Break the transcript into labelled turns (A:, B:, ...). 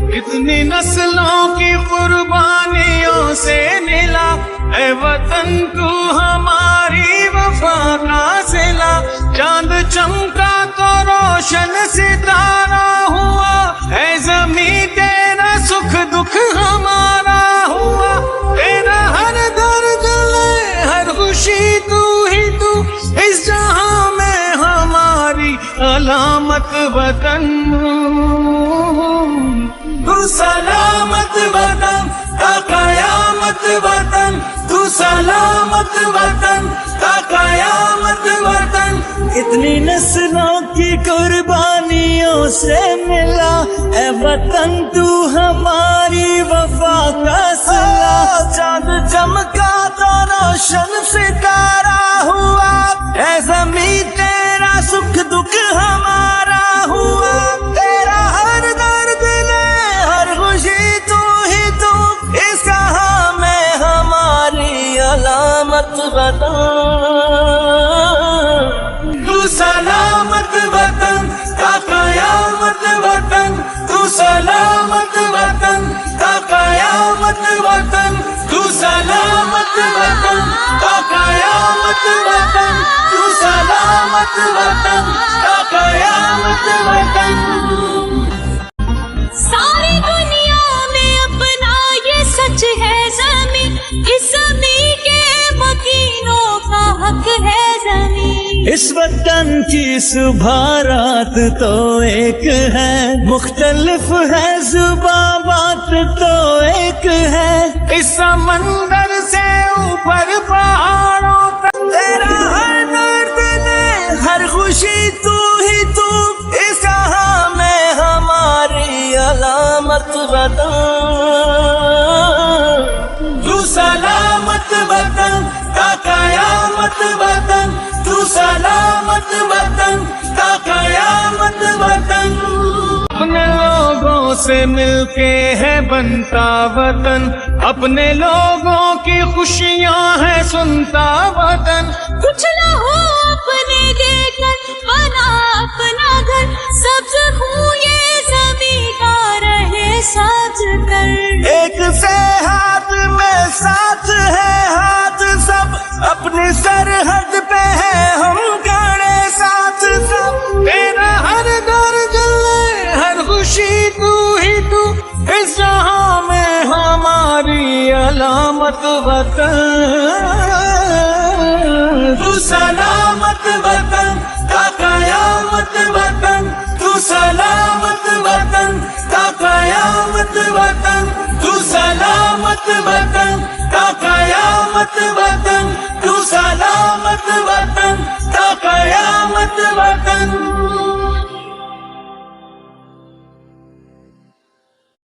A: कितनी नस्लों की कुर्बानियों से मिला ऐ वतन तू हमारी वफा का सिला। चांद चमका तो रोशन सितारा हुआ, है ज़मीं तेरा सुख दुख हमारा हुआ। तेरा हर दर्द ले हर खुशी तू ही तू, इस जहां में हमारी अलामत वतन। तू सलामत वतन ता कयामत वतन, तू सलामत वतन ता कयामत वतन।
B: इतनी नस्लों की कुर्बानियों से मिला ऐ वतन तू हमारी वफा का सिला। चांद चमका तो रोशन सितारा हुआ, ऐ ज़मीं तेरा सुख दुख हमारा हुआ। तेरा हर दर्द ले हर खुशी तू ही तू, इस कहा में हमारी अलामत वतन।
A: तू सलामत वतन ता कयामत वतन, तू सलामत वतन ता कयामत वतन। तू सलामत वतन ता कयामत वतन, तू सलामत वतन ता कयामत वतन।
C: सारी दुनिया में अपना ये सच है ज़मीं, इस ज़मीं के मकीनों का हक है ज़मीं।
B: इस वतन की सुबह रात तो एक है, मुख्तलिफ है जुबां बात तो एक है।
A: इस समंदर से ऊपर पहाड़ों तक
B: तेरा हर दर्द ने हर खुशी तू ही तू, इस जहां में हमारी अलामत वतन।
A: तू सलामत वतन ता कयामत वतन, तू सलामत वतन ता कयामत वतन। अपने लोगों से मिलके है बनता वतन, अपने लोगों की खुशियां है सुनता वतन।
C: कुछ ना हो अपने देकर बना अपना घर, सब्ज हूँ ये ज़मीं का रहे साथ कर।
B: एक से हाथ में साथ है हाथ सब, अपनी सरहद पे है हम खड़े साथ सब।
A: तेरा हर दर्द ले हर खुशी तू ही तू, इस जहां में हमारी अलामत वतन। तू सलामत वतन ता कयामत वतन, तू सलामत वतन ता कयामत वतन। तू सलामत वतन ता कयामत वतन, तू सलामत वतन ता कयामत वतन।